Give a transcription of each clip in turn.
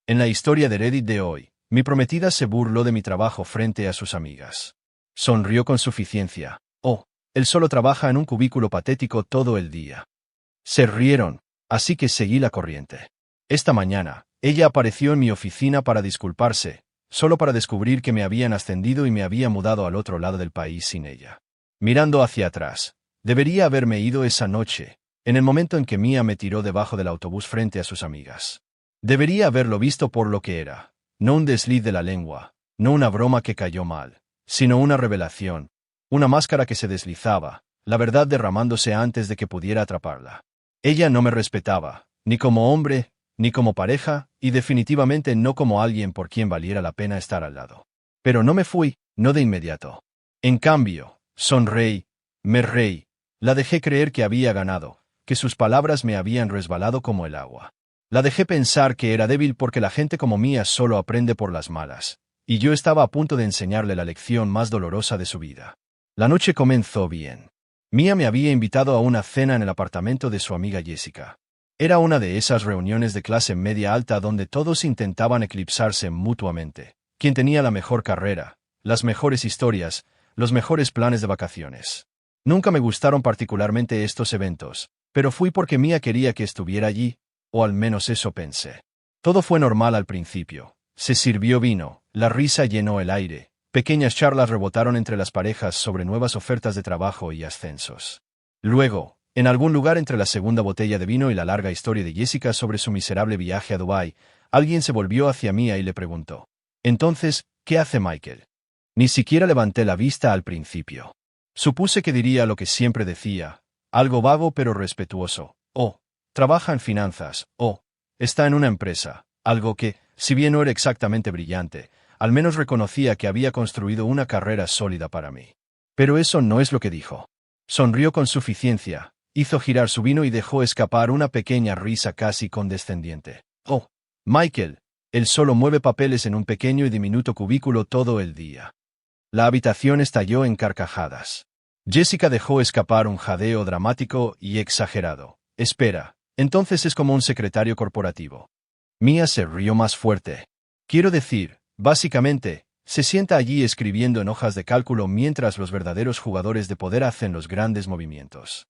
En la historia de Reddit de hoy, mi prometida se burló de mi trabajo frente a sus amigas. Sonrió con suficiencia. Oh, él solo trabaja en un cubículo patético todo el día. Se rieron, así que seguí la corriente. Esta mañana, ella apareció en mi oficina para disculparse, solo para descubrir que me habían ascendido y me había mudado al otro lado del país sin ella. Mirando hacia atrás, debería haberme ido esa noche, en el momento en que Mia me tiró debajo del autobús frente a sus amigas. Debería haberlo visto por lo que era, no un desliz de la lengua, no una broma que cayó mal, sino una revelación, una máscara que se deslizaba, la verdad derramándose antes de que pudiera atraparla. Ella no me respetaba, ni como hombre, ni como pareja, y definitivamente no como alguien por quien valiera la pena estar al lado. Pero no me fui, no de inmediato. En cambio, sonreí, me reí, la dejé creer que había ganado, que sus palabras me habían resbalado como el agua. La dejé pensar que era débil porque la gente como Mia solo aprende por las malas, y yo estaba a punto de enseñarle la lección más dolorosa de su vida. La noche comenzó bien. Mia me había invitado a una cena en el apartamento de su amiga Jessica. Era una de esas reuniones de clase media alta donde todos intentaban eclipsarse mutuamente. Quien tenía la mejor carrera, las mejores historias, los mejores planes de vacaciones. Nunca me gustaron particularmente estos eventos, pero fui porque Mia quería que estuviera allí, o al menos eso pensé. Todo fue normal al principio. Se sirvió vino, la risa llenó el aire, pequeñas charlas rebotaron entre las parejas sobre nuevas ofertas de trabajo y ascensos. Luego, en algún lugar entre la segunda botella de vino y la larga historia de Jessica sobre su miserable viaje a Dubái, alguien se volvió hacia Mia y le preguntó: «Entonces, ¿qué hace Michael?». Ni siquiera levanté la vista al principio. Supuse que diría lo que siempre decía, algo vago pero respetuoso: «Oh, trabaja en finanzas», «Oh, está en una empresa», algo que, si bien no era exactamente brillante, al menos reconocía que había construido una carrera sólida para mí. Pero eso no es lo que dijo. Sonrió con suficiencia, hizo girar su vino y dejó escapar una pequeña risa casi condescendiente. «Oh, Michael, él solo mueve papeles en un pequeño y diminuto cubículo todo el día». La habitación estalló en carcajadas. Jessica dejó escapar un jadeo dramático y exagerado. «Espera, entonces es como un secretario corporativo». Mia se rió más fuerte. «Quiero decir, básicamente, se sienta allí escribiendo en hojas de cálculo mientras los verdaderos jugadores de poder hacen los grandes movimientos».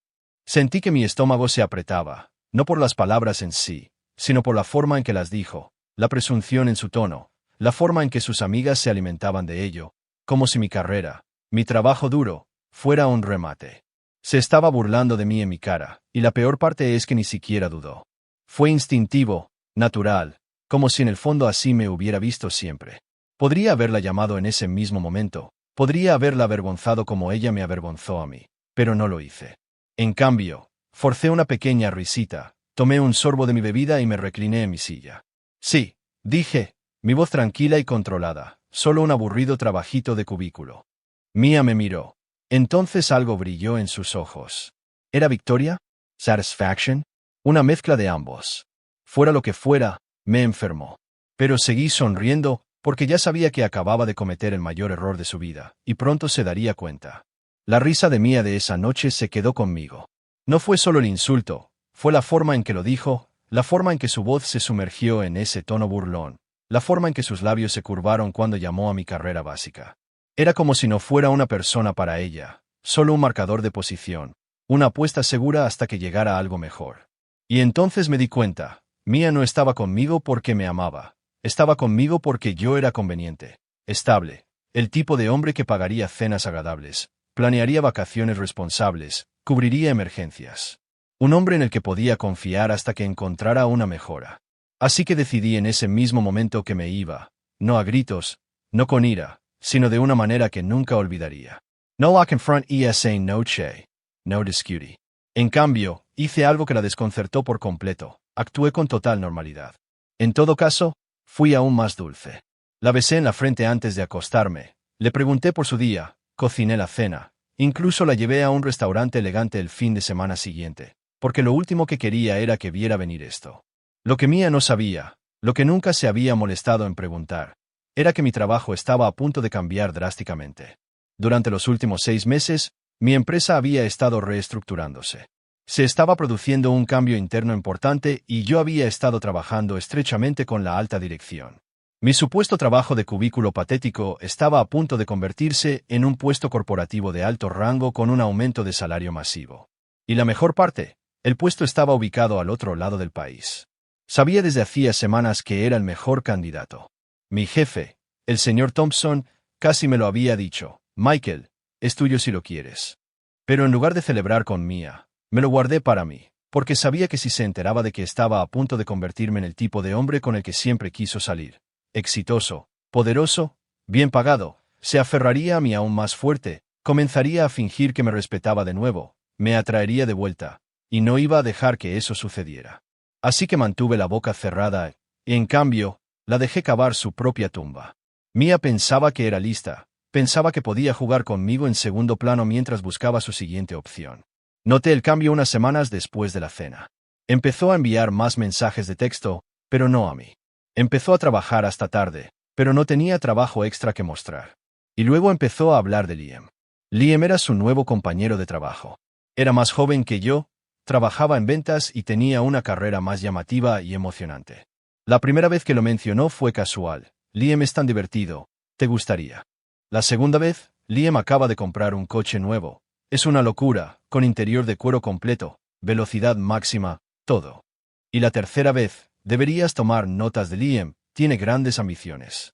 Sentí que mi estómago se apretaba, no por las palabras en sí, sino por la forma en que las dijo, la presunción en su tono, la forma en que sus amigas se alimentaban de ello, como si mi carrera, mi trabajo duro, fuera un remate. Se estaba burlando de mí en mi cara, y la peor parte es que ni siquiera dudó. Fue instintivo, natural, como si en el fondo así me hubiera visto siempre. Podría haberla llamado en ese mismo momento, podría haberla avergonzado como ella me avergonzó a mí, pero no lo hice. En cambio, forcé una pequeña risita, tomé un sorbo de mi bebida y me recliné en mi silla. «Sí», dije, mi voz tranquila y controlada, «solo un aburrido trabajito de cubículo». Mia me miró. Entonces algo brilló en sus ojos. ¿Era victoria? ¿Satisfaction? Una mezcla de ambos. Fuera lo que fuera, me enfermó. Pero seguí sonriendo, porque ya sabía que acababa de cometer el mayor error de su vida, y pronto se daría cuenta. La risa de Mia de esa noche se quedó conmigo. No fue solo el insulto, fue la forma en que lo dijo, la forma en que su voz se sumergió en ese tono burlón, la forma en que sus labios se curvaron cuando llamó a mi carrera básica. Era como si no fuera una persona para ella, solo un marcador de posición, una apuesta segura hasta que llegara algo mejor. Y entonces me di cuenta, Mia no estaba conmigo porque me amaba, estaba conmigo porque yo era conveniente, estable, el tipo de hombre que pagaría cenas agradables, planearía vacaciones responsables, cubriría emergencias. Un hombre en el que podía confiar hasta que encontrara una mejora. Así que decidí en ese mismo momento que me iba, no a gritos, no con ira, sino de una manera que nunca olvidaría. No la confront esa noche, no discutí. En cambio, hice algo que la desconcertó por completo, actué con total normalidad. En todo caso, fui aún más dulce. La besé en la frente antes de acostarme, le pregunté por su día, cociné la cena, incluso la llevé a un restaurante elegante el fin de semana siguiente, porque lo último que quería era que viera venir esto. Lo que Mia no sabía, lo que nunca se había molestado en preguntar, era que mi trabajo estaba a punto de cambiar drásticamente. Durante los últimos 6 meses, mi empresa había estado reestructurándose. Se estaba produciendo un cambio interno importante y yo había estado trabajando estrechamente con la alta dirección. Mi supuesto trabajo de cubículo patético estaba a punto de convertirse en un puesto corporativo de alto rango con un aumento de salario masivo. Y la mejor parte, el puesto estaba ubicado al otro lado del país. Sabía desde hacía semanas que era el mejor candidato. Mi jefe, el señor Thompson, casi me lo había dicho: Michael, es tuyo si lo quieres. Pero en lugar de celebrar con Mia, me lo guardé para mí, porque sabía que si se enteraba de que estaba a punto de convertirme en el tipo de hombre con el que siempre quiso salir, exitoso, poderoso, bien pagado, se aferraría a mí aún más fuerte, comenzaría a fingir que me respetaba de nuevo, me atraería de vuelta, y no iba a dejar que eso sucediera. Así que mantuve la boca cerrada, y en cambio, la dejé cavar su propia tumba. Mia pensaba que era lista, pensaba que podía jugar conmigo en segundo plano mientras buscaba su siguiente opción. Noté el cambio unas semanas después de la cena. Empezó a enviar más mensajes de texto, pero no a mí. Empezó a trabajar hasta tarde, pero no tenía trabajo extra que mostrar. Y luego empezó a hablar de Liam. Liam era su nuevo compañero de trabajo. Era más joven que yo, trabajaba en ventas y tenía una carrera más llamativa y emocionante. La primera vez que lo mencionó fue casual: Liam es tan divertido, ¿te gustaría? La segunda vez: Liam acaba de comprar un coche nuevo. Es una locura, con interior de cuero completo, velocidad máxima, todo. Y la tercera vez: deberías tomar notas de Liam, tiene grandes ambiciones.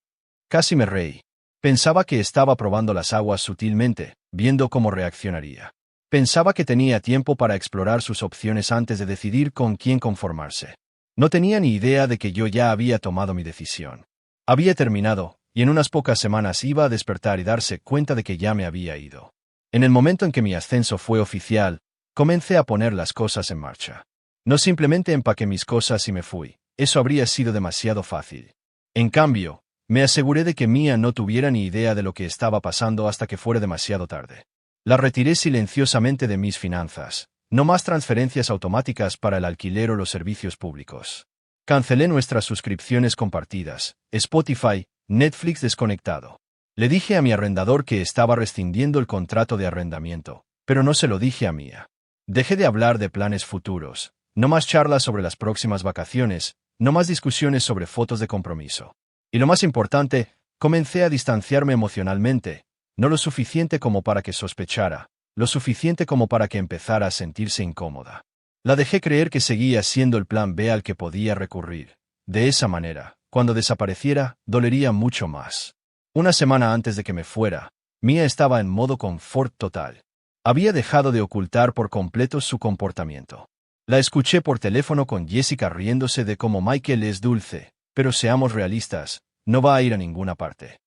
Casi me reí. Pensaba que estaba probando las aguas sutilmente, viendo cómo reaccionaría. Pensaba que tenía tiempo para explorar sus opciones antes de decidir con quién conformarse. No tenía ni idea de que yo ya había tomado mi decisión. Había terminado, y en unas pocas semanas iba a despertar y darse cuenta de que ya me había ido. En el momento en que mi ascenso fue oficial, comencé a poner las cosas en marcha. No simplemente empaqué mis cosas y me fui, eso habría sido demasiado fácil. En cambio, me aseguré de que Mia no tuviera ni idea de lo que estaba pasando hasta que fuera demasiado tarde. La retiré silenciosamente de mis finanzas. No más transferencias automáticas para el alquiler o los servicios públicos. Cancelé nuestras suscripciones compartidas, Spotify, Netflix desconectado. Le dije a mi arrendador que estaba rescindiendo el contrato de arrendamiento, pero no se lo dije a Mia. Dejé de hablar de planes futuros, no más charlas sobre las próximas vacaciones, no más discusiones sobre fotos de compromiso. Y lo más importante, comencé a distanciarme emocionalmente, no lo suficiente como para que sospechara, lo suficiente como para que empezara a sentirse incómoda. La dejé creer que seguía siendo el plan B al que podía recurrir. De esa manera, cuando desapareciera, dolería mucho más. Una semana antes de que me fuera, Mia estaba en modo confort total. Había dejado de ocultar por completo su comportamiento. La escuché por teléfono con Jessica riéndose de cómo Michael es dulce, pero seamos realistas, no va a ir a ninguna parte.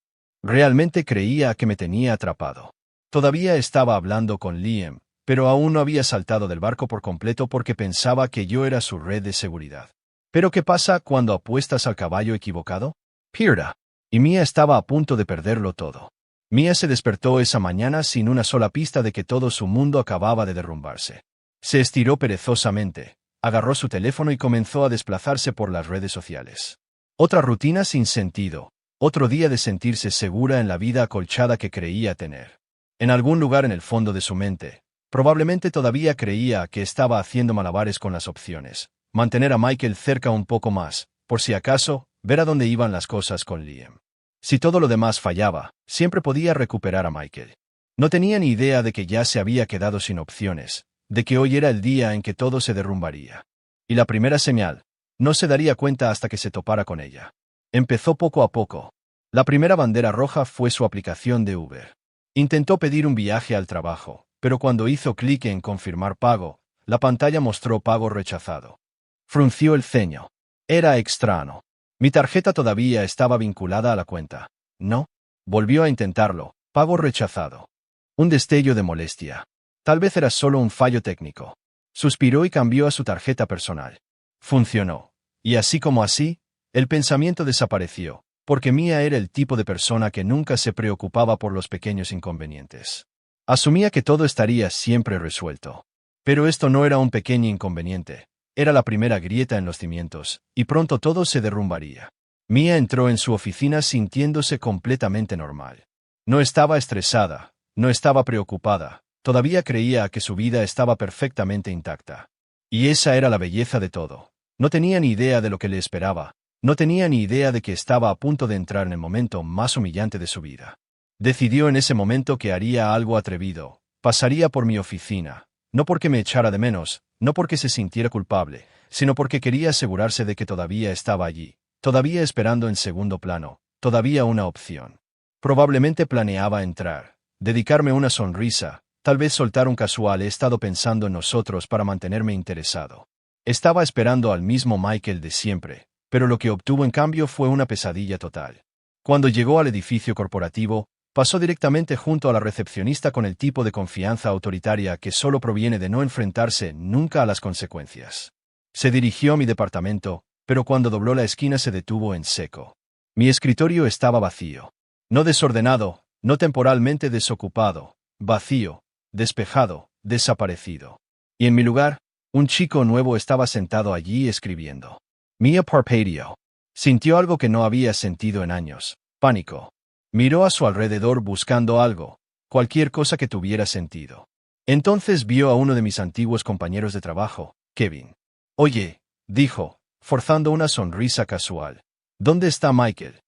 Realmente creía que me tenía atrapado. Todavía estaba hablando con Liam, pero aún no había saltado del barco por completo porque pensaba que yo era su red de seguridad. ¿Pero qué pasa cuando apuestas al caballo equivocado? Pierda. Y Mia estaba a punto de perderlo todo. Mia se despertó esa mañana sin una sola pista de que todo su mundo acababa de derrumbarse. Se estiró perezosamente, agarró su teléfono y comenzó a desplazarse por las redes sociales. Otra rutina sin sentido, otro día de sentirse segura en la vida acolchada que creía tener. En algún lugar en el fondo de su mente, probablemente todavía creía que estaba haciendo malabares con las opciones, mantener a Michael cerca un poco más, por si acaso, ver a dónde iban las cosas con Liam. Si todo lo demás fallaba, siempre podía recuperar a Michael. No tenía ni idea de que ya se había quedado sin opciones, de que hoy era el día en que todo se derrumbaría. Y la primera señal, no se daría cuenta hasta que se topara con ella. Empezó poco a poco. La primera bandera roja fue su aplicación de Uber. Intentó pedir un viaje al trabajo, pero cuando hizo clic en confirmar pago, la pantalla mostró pago rechazado. Frunció el ceño. Era extraño. Mi tarjeta todavía estaba vinculada a la cuenta. No. Volvió a intentarlo. Pago rechazado. Un destello de molestia. Tal vez era solo un fallo técnico. Suspiró y cambió a su tarjeta personal. Funcionó. Y así como así, el pensamiento desapareció, porque Mia era el tipo de persona que nunca se preocupaba por los pequeños inconvenientes. Asumía que todo estaría siempre resuelto. Pero esto no era un pequeño inconveniente. Era la primera grieta en los cimientos, y pronto todo se derrumbaría. Mia entró en su oficina sintiéndose completamente normal. No estaba estresada, no estaba preocupada, Todavía creía que su vida estaba perfectamente intacta. Y esa era la belleza de todo. No tenía ni idea de lo que le esperaba. No tenía ni idea de que estaba a punto de entrar en el momento más humillante de su vida. Decidió en ese momento que haría algo atrevido. Pasaría por mi oficina. No porque me echara de menos, no porque se sintiera culpable, sino porque quería asegurarse de que todavía estaba allí, todavía esperando en segundo plano, todavía una opción. Probablemente planeaba entrar, dedicarme una sonrisa, tal vez soltar un casual «he estado pensando en nosotros» para mantenerme interesado. Estaba esperando al mismo Michael de siempre, pero lo que obtuvo en cambio fue una pesadilla total. Cuando llegó al edificio corporativo, pasó directamente junto a la recepcionista con el tipo de confianza autoritaria que solo proviene de no enfrentarse nunca a las consecuencias. Se dirigió a mi departamento, pero cuando dobló la esquina se detuvo en seco. Mi escritorio estaba vacío. No desordenado, no temporalmente desocupado, vacío, despejado, desaparecido. Y en mi lugar, un chico nuevo estaba sentado allí escribiendo. Mia parpadeó. Sintió algo que no había sentido en años: pánico. Miró a su alrededor buscando algo, cualquier cosa que tuviera sentido. Entonces vio a uno de mis antiguos compañeros de trabajo, Kevin. «Oye», dijo, forzando una sonrisa casual. «¿Dónde está Michael?»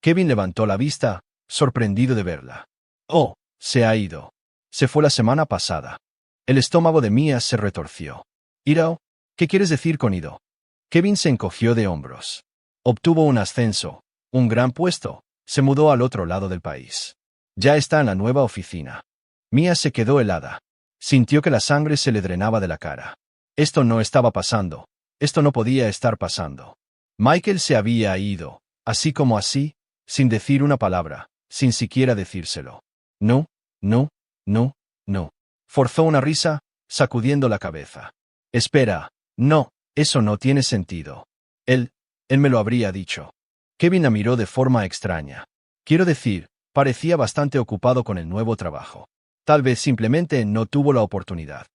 Kevin levantó la vista, sorprendido de verla. «Oh, se ha ido. Se fue la semana pasada». El estómago de Mia se retorció. «¿Ido? ¿Qué quieres decir con ido?» Kevin se encogió de hombros. «Obtuvo un ascenso, un gran puesto. Se mudó al otro lado del país. Ya está en la nueva oficina». Mia se quedó helada. Sintió que la sangre se le drenaba de la cara. Esto no estaba pasando. Esto no podía estar pasando. Michael se había ido, así como así, sin decir una palabra, sin siquiera decírselo. «No, no, no, no». Forzó una risa, sacudiendo la cabeza. «Espera, no, eso no tiene sentido. Él me lo habría dicho». Kevin la miró de forma extraña. Quiero decir, parecía bastante ocupado con el nuevo trabajo. Tal vez simplemente no tuvo la oportunidad.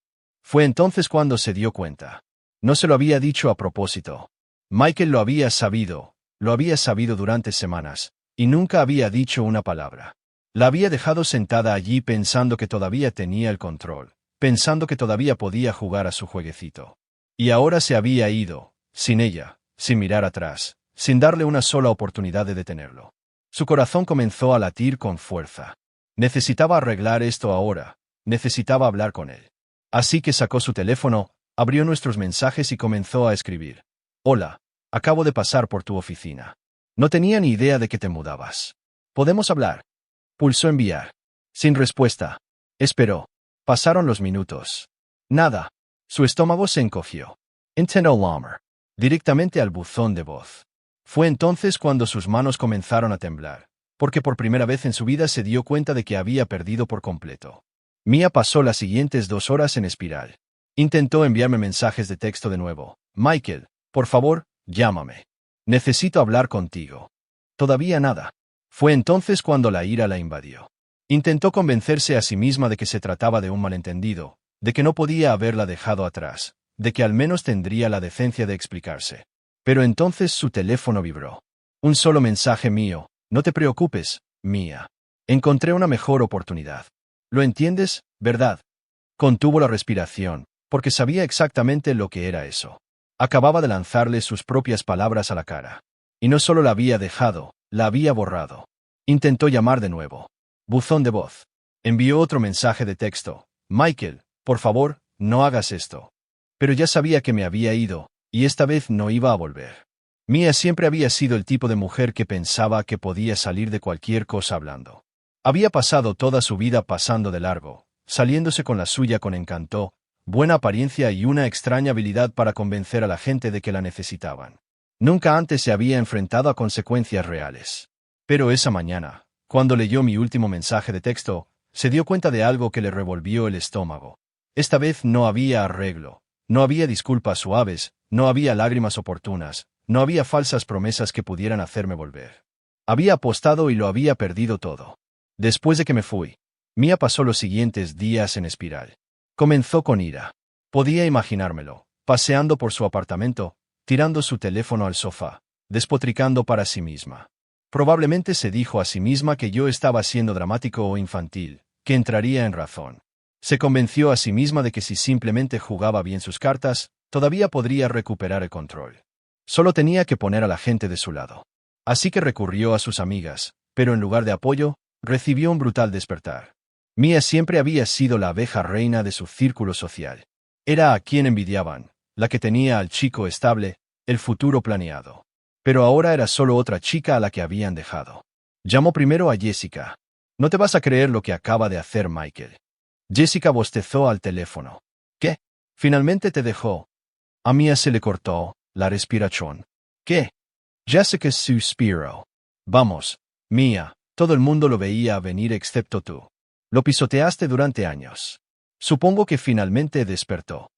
Fue entonces cuando se dio cuenta. No se lo había dicho a propósito. Michael lo había sabido durante semanas, y nunca había dicho una palabra. La había dejado sentada allí pensando que todavía tenía el control, pensando que todavía podía jugar a su jueguecito. Y ahora se había ido, sin ella, sin mirar atrás, sin darle una sola oportunidad de detenerlo. Su corazón comenzó a latir con fuerza. Necesitaba arreglar esto ahora, necesitaba hablar con él. Así que sacó su teléfono, abrió nuestros mensajes y comenzó a escribir. «Hola, acabo de pasar por tu oficina. No tenía ni idea de que te mudabas. ¿Podemos hablar?» Pulsó enviar. Sin respuesta. Esperó. Pasaron los minutos. Nada. Su estómago se encogió. Intentó llamar directamente al buzón de voz. Fue entonces cuando sus manos comenzaron a temblar, porque por primera vez en su vida se dio cuenta de que había perdido por completo. Mia pasó las siguientes 2 horas en espiral. Intentó enviarme mensajes de texto de nuevo. «Michael, por favor, llámame. Necesito hablar contigo». Todavía nada. Fue entonces cuando la ira la invadió. Intentó convencerse a sí misma de que se trataba de un malentendido, de que no podía haberla dejado atrás, de que al menos tendría la decencia de explicarse. Pero entonces su teléfono vibró. Un solo mensaje mío: «No te preocupes, Mia. Encontré una mejor oportunidad». «¿Lo entiendes, verdad?» Contuvo la respiración, porque sabía exactamente lo que era eso. Acababa de lanzarle sus propias palabras a la cara. Y no solo la había dejado, la había borrado. Intentó llamar de nuevo. Buzón de voz. Envió otro mensaje de texto. «Michael, por favor, no hagas esto». Pero ya sabía que me había ido, y esta vez no iba a volver. Mia siempre había sido el tipo de mujer que pensaba que podía salir de cualquier cosa hablando. Había pasado toda su vida pasando de largo, saliéndose con la suya con encanto, buena apariencia y una extraña habilidad para convencer a la gente de que la necesitaban. Nunca antes se había enfrentado a consecuencias reales. Pero esa mañana, cuando leyó mi último mensaje de texto, se dio cuenta de algo que le revolvió el estómago. Esta vez no había arreglo, no había disculpas suaves, no había lágrimas oportunas, no había falsas promesas que pudieran hacerme volver. Había apostado y lo había perdido todo. Después de que me fui, Mia pasó los siguientes días en espiral. Comenzó con ira. Podía imaginármelo, paseando por su apartamento, tirando su teléfono al sofá, despotricando para sí misma. Probablemente se dijo a sí misma que yo estaba siendo dramático o infantil, que entraría en razón. Se convenció a sí misma de que si simplemente jugaba bien sus cartas, todavía podría recuperar el control. Solo tenía que poner a la gente de su lado. Así que recurrió a sus amigas, pero en lugar de apoyo, recibió un brutal despertar. Mia siempre había sido la abeja reina de su círculo social. Era a quien envidiaban, la que tenía al chico estable, el futuro planeado. Pero ahora era solo otra chica a la que habían dejado. Llamó primero a Jessica. No te vas a creer lo que acaba de hacer Michael. Jessica bostezó al teléfono. ¿Qué? ¿Finalmente te dejó? A Mia se le cortó la respiración. ¿Qué? Jessica suspiró. Vamos, Mia, todo el mundo lo veía venir excepto tú. Lo pisoteaste durante años. Supongo que finalmente despertó.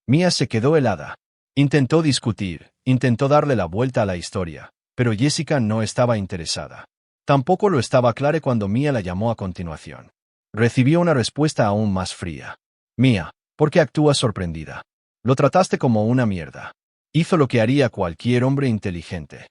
Mia se quedó helada. Intentó discutir, intentó darle la vuelta a la historia, pero Jessica no estaba interesada. Tampoco lo estaba Clare cuando Mia la llamó a continuación. Recibió una respuesta aún más fría. Mia, ¿por qué actúas sorprendida? Lo trataste como una mierda. Hizo lo que haría cualquier hombre inteligente.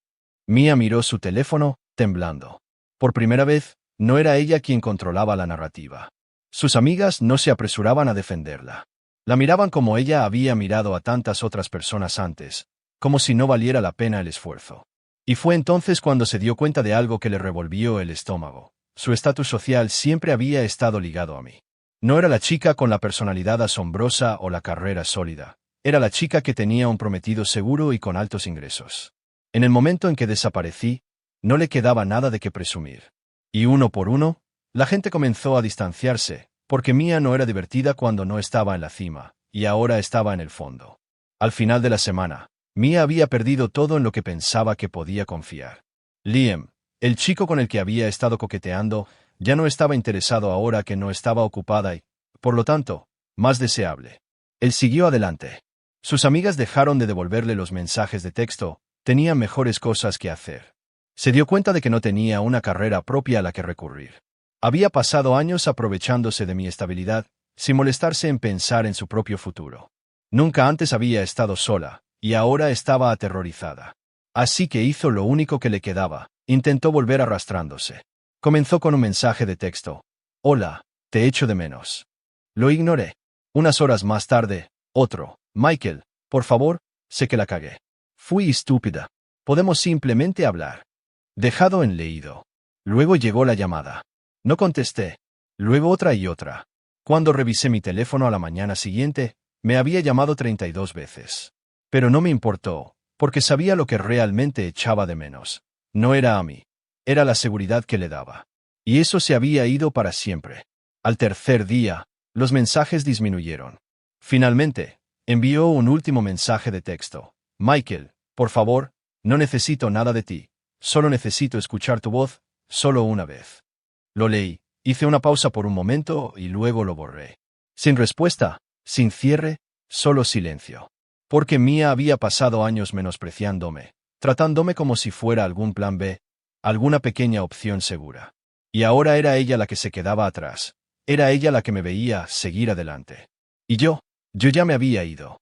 Mia miró su teléfono, temblando. Por primera vez, no era ella quien controlaba la narrativa. Sus amigas no se apresuraban a defenderla. La miraban como ella había mirado a tantas otras personas antes, como si no valiera la pena el esfuerzo. Y fue entonces cuando se dio cuenta de algo que le revolvió el estómago. Su estatus social siempre había estado ligado a mí. No era la chica con la personalidad asombrosa o la carrera sólida. Era la chica que tenía un prometido seguro y con altos ingresos. En el momento en que desaparecí, no le quedaba nada de qué presumir. Y uno por uno, la gente comenzó a distanciarse, porque Mia no era divertida cuando no estaba en la cima, y ahora estaba en el fondo. Al final de la semana, Mia había perdido todo en lo que pensaba que podía confiar. Liam, el chico con el que había estado coqueteando, ya no estaba interesado ahora que no estaba ocupada y, por lo tanto, más deseable. Él siguió adelante. Sus amigas dejaron de devolverle los mensajes de texto, tenía mejores cosas que hacer. Se dio cuenta de que no tenía una carrera propia a la que recurrir. Había pasado años aprovechándose de mi estabilidad, sin molestarse en pensar en su propio futuro. Nunca antes había estado sola, y ahora estaba aterrorizada. Así que hizo lo único que le quedaba, intentó volver arrastrándose. Comenzó con un mensaje de texto. Hola, te echo de menos. Lo ignoré. Unas horas más tarde, otro. Michael, por favor, sé que la cagué. Fui estúpida. Podemos simplemente hablar. Dejado en leído. Luego llegó la llamada. No contesté. Luego otra y otra. Cuando revisé mi teléfono a la mañana siguiente, me había llamado 32 veces. Pero no me importó, porque sabía lo que realmente echaba de menos. No era a mí. Era la seguridad que le daba. Y eso se había ido para siempre. Al tercer día, los mensajes disminuyeron. Finalmente, envió un último mensaje de texto. Michael, por favor, no necesito nada de ti. Solo necesito escuchar tu voz, solo una vez. Lo leí, hice una pausa por un momento y luego lo borré. Sin respuesta, sin cierre, solo silencio. Porque Mia había pasado años menospreciándome, tratándome como si fuera algún plan B, alguna pequeña opción segura. Y ahora era ella la que se quedaba atrás. Era ella la que me veía seguir adelante. Y yo ya me había ido.